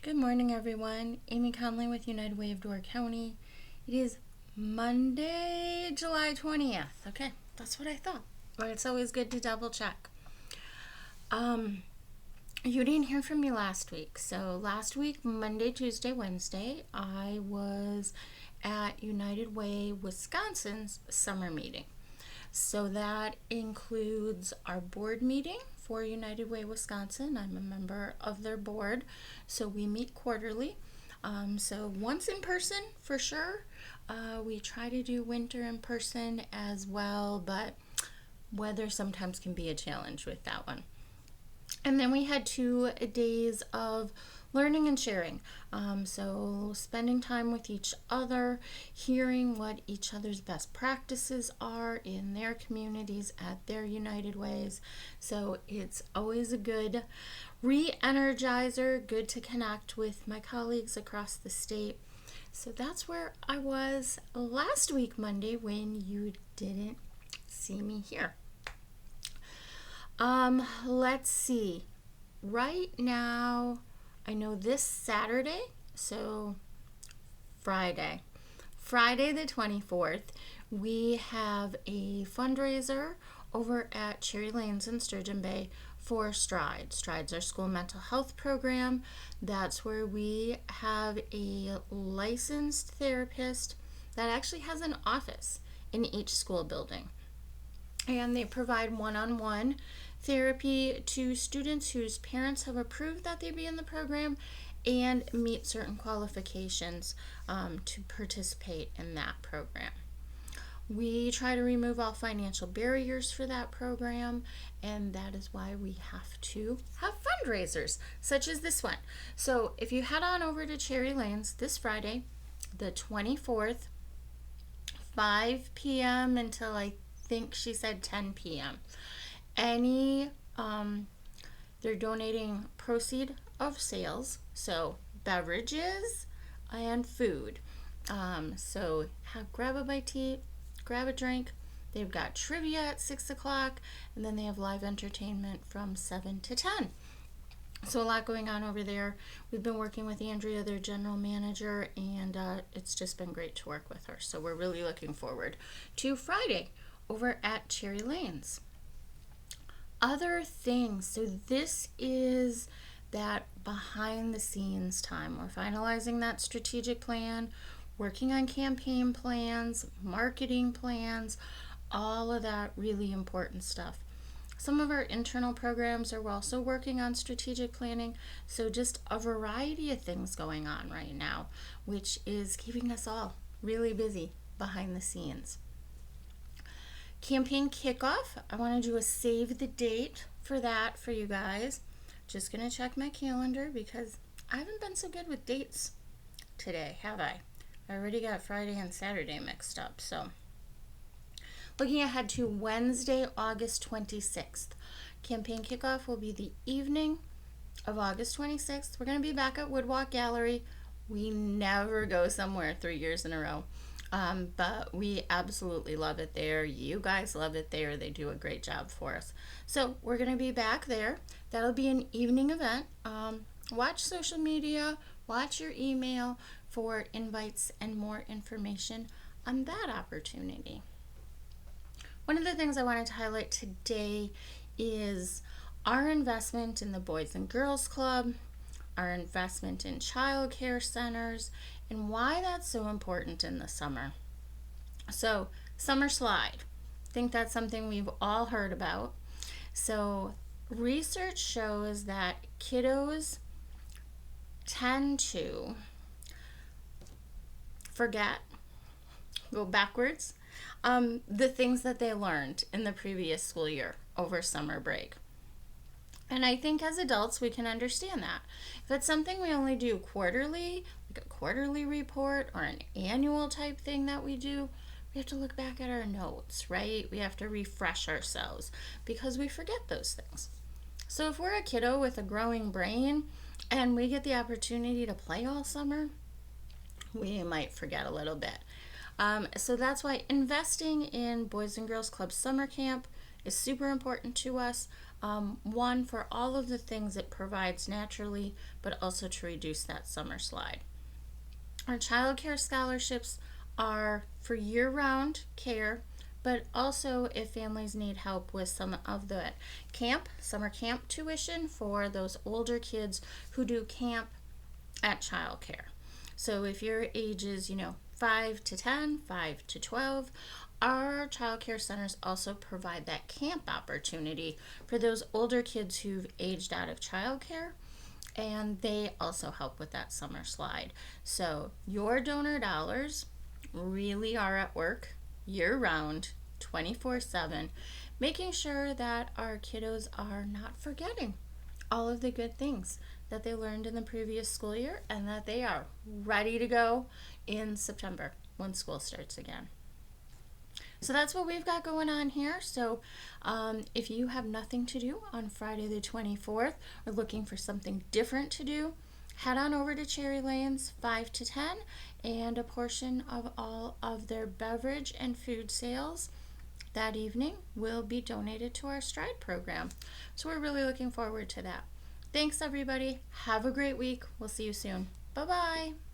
Good morning, everyone. Amy Conley with United Way of Door County. It is Monday, July 20th. Okay, that's what I thought, but it's always good to double check. You didn't hear from me last week. So last week, Monday, Tuesday, Wednesday, I was at United Way, Wisconsin's summer meeting. So that includes our board meeting for United Way, Wisconsin. I'm a member of their board, so we meet quarterly. So once in person for sure. We try to do winter in person as well, but weather sometimes can be a challenge with that one. And then we had 2 days of learning and sharing. So spending time with each other, hearing what each other's best practices are in their communities at their United Ways. So it's always a good re-energizer, good to connect with my colleagues across the state. So that's where I was last week, Monday, when you didn't see me here. Let's see. Right now, I know this Saturday, so Friday the 24th, we have a fundraiser over at Cherry Lanes in Sturgeon Bay for Stride. Stride's our school mental health program. That's where we have a licensed therapist that actually has an office in each school building. And they provide one-on-one therapy to students whose parents have approved that they be in the program and meet certain qualifications to participate in that program. We try to remove all financial barriers for that program, and that is why we have to have fundraisers such as this one. So if you head on over to Cherry Lanes this Friday, the 24th, 5 p.m. until I think she said 10 p.m. They're donating proceed of sales, so beverages and food. So grab a bite to eat, grab a drink. They've got trivia at 6 o'clock, and then they have live entertainment from 7 to 10. So a lot going on over there. We've been working with Andrea, their general manager, and it's just been great to work with her. So we're really looking forward to Friday over at Cherry Lanes. Other things. So this is that behind the scenes time. We're finalizing that strategic plan, working on campaign plans, marketing plans, all of that really important stuff. Some of our internal programs are also working on strategic planning, so just a variety of things going on right now, which is keeping us all really busy behind the scenes. Campaign kickoff, I want to do a save the date for that for you guys. Just going to check my calendar because I haven't been so good with dates today, have I? I already got Friday and Saturday mixed up, so looking ahead to Wednesday, August 26th. Campaign kickoff will be the evening of August 26th. We're going to be back at Woodwalk Gallery. We never go somewhere 3 years in a row, but we absolutely love it there. You guys love it there. They do a great job for us. So we're going to be back there. That'll be an evening event. Watch social media, watch your email for invites and more information on that opportunity. One of the things I wanted to highlight today is our investment in the Boys and Girls Club, our investment in child care centers, and why that's so important in the summer. So, summer slide. I think that's something we've all heard about. So, research shows that kiddos tend to forget, go backwards, the things that they learned in the previous school year over summer break. And I think as adults, we can understand that. If it's something we only do quarterly, like a quarterly report or an annual type thing that we do, we have to look back at our notes, right? We have to refresh ourselves because we forget those things. So if we're a kiddo with a growing brain and we get the opportunity to play all summer, we might forget a little bit. So that's why investing in Boys and Girls Club Summer Camp is super important to us. One, for all of the things it provides naturally, but also to reduce that summer slide. Our child care scholarships are for year-round care, but also if families need help with some of the summer camp tuition for those older kids who do camp at child care. So if your age is, 5 to 10, 5 to 12, our child care centers also provide that camp opportunity for those older kids who've aged out of child care, and they also help with that summer slide. So your donor dollars really are at work year round, 24/7, making sure that our kiddos are not forgetting all of the good things that they learned in the previous school year and that they are ready to go in September when school starts again. So that's what we've got going on here. So if you have nothing to do on Friday the 24th or looking for something different to do, head on over to Cherry Lanes 5 to 10, and a portion of all of their beverage and food sales that evening will be donated to our Stride program. So we're really looking forward to that. Thanks, everybody. Have a great week. We'll see you soon. Bye-bye.